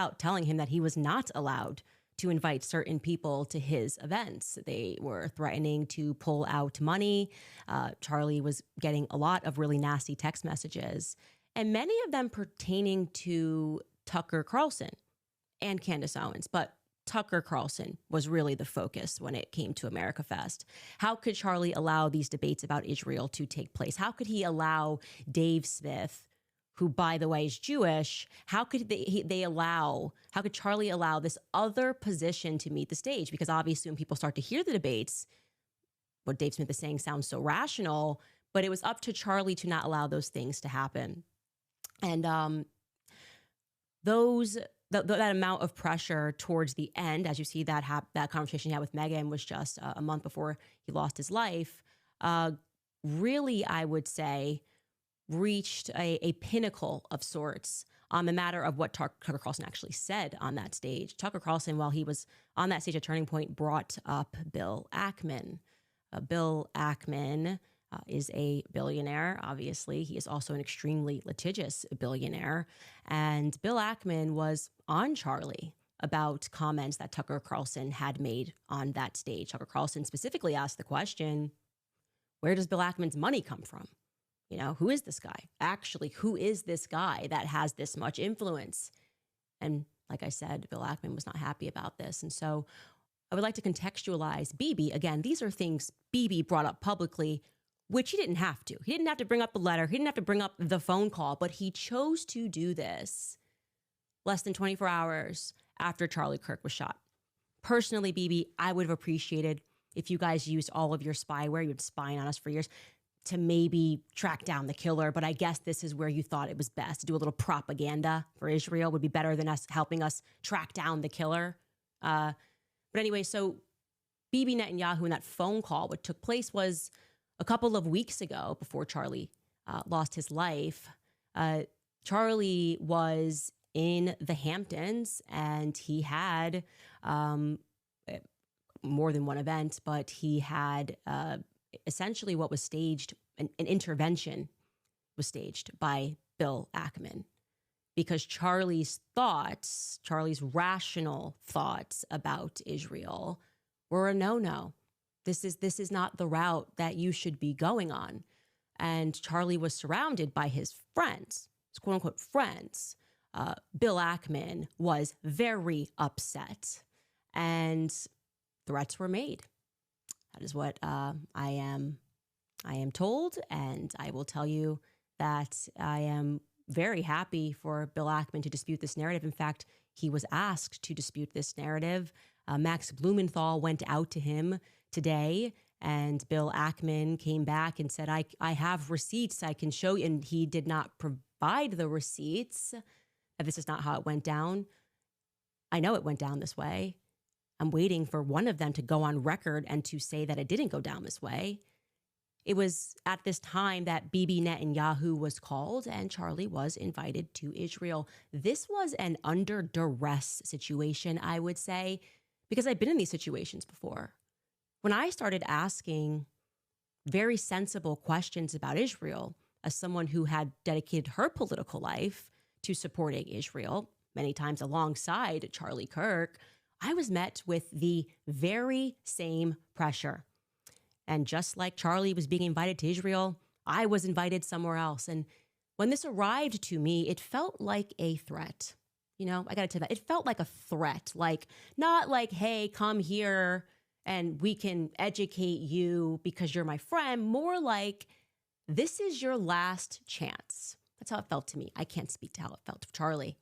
out telling him that he was not allowed to invite certain people to his events. They were threatening to pull out money. Charlie was getting a lot of really nasty text messages, and many of them pertaining to Tucker Carlson and Candace Owens. But Tucker Carlson was really the focus when it came to America Fest. How could Charlie allow these debates about Israel to take place? How could he allow Dave Smith, who, by the way, is Jewish, how could how could Charlie allow this other position to meet the stage? Because obviously when people start to hear the debates, what Dave Smith is saying sounds so rational, but it was up to Charlie to not allow those things to happen. And that amount of pressure towards the end, as you see that conversation he had with Megyn was just a month before he lost his life, really, I would say, reached a pinnacle of sorts on the matter of what Tucker Carlson actually said on that stage. Tucker Carlson, while he was on that stage at Turning Point, brought up Bill Ackman. Bill Ackman is a billionaire, obviously. He is also an extremely litigious billionaire. And Bill Ackman was on Charlie about comments that Tucker Carlson had made on that stage. Tucker Carlson specifically asked the question, where does Bill Ackman's money come from? You know, who is this guy? Actually, who is this guy that has this much influence? And like I said, Bill Ackman was not happy about this. And so I would like to contextualize Bibi. Again, these are things Bibi brought up publicly, which he didn't have to. He didn't have to bring up the letter. He didn't have to bring up the phone call, but he chose to do this less than 24 hours after Charlie Kirk was shot. Personally, Bibi, I would have appreciated if you guys used all of your spyware, you've been spying on us for years, to maybe track down the killer. But I guess this is where you thought it was best to do a little propaganda for Israel would be better than us helping us track down the killer. But anyway, so Bibi Netanyahu and that phone call, what took place was a couple of weeks ago before Charlie lost his life. Charlie was in the Hamptons and he had more than one event, but he had essentially what was staged, an intervention was staged by Bill Ackman, because Charlie's rational thoughts about Israel were a no-no. This is not the route that you should be going on. And Charlie was surrounded by his friends, his quote unquote friends. Bill Ackman was very upset and threats were made. That is what I am told, and I will tell you that I am very happy for Bill Ackman to dispute this narrative. In fact, he was asked to dispute this narrative. Max Blumenthal went out to him today, and Bill Ackman came back and said, I have receipts I can show you, and he did not provide the receipts. This is not how it went down. I know it went down this way. I'm waiting for one of them to go on record and to say that it didn't go down this way. It was at this time that Bibi Netanyahu was called and Charlie was invited to Israel. This was an under duress situation, I would say, because I've been in these situations before. When I started asking very sensible questions about Israel, as someone who had dedicated her political life to supporting Israel, many times alongside Charlie Kirk, I was met with the very same pressure. And just like Charlie was being invited to Israel, I was invited somewhere else. And when this arrived to me, it felt like a threat. You know, I got to tell you that. It felt like a threat, like not like, hey, come here and we can educate you because you're my friend. More like, this is your last chance. That's how it felt to me. I can't speak to how it felt to Charlie.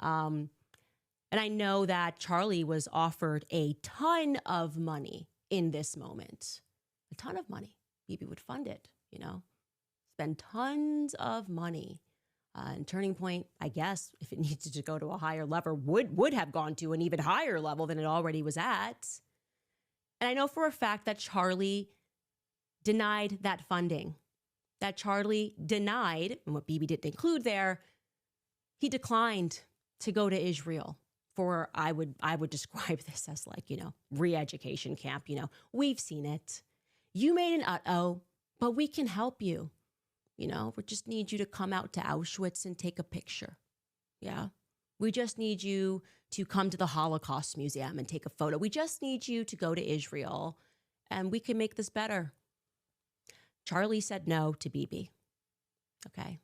And I know that Charlie was offered a ton of money in this moment. A ton of money. Bibi would fund it, you know, spend tons of money. And Turning Point, I guess, if it needed to go to a higher level, would have gone to an even higher level than it already was at. And I know for a fact that Charlie denied that funding. That Charlie denied, and what Bibi didn't include there, he declined to go to Israel for, I would describe this as like, you know, re-education camp. You know, we've seen it. You made an uh-oh, but we can help you. You know, we just need you to come out to Auschwitz and take a picture. Yeah. We just need you to come to the Holocaust Museum and take a photo. We just need you to go to Israel and we can make this better. Charlie said no to Bibi. Okay.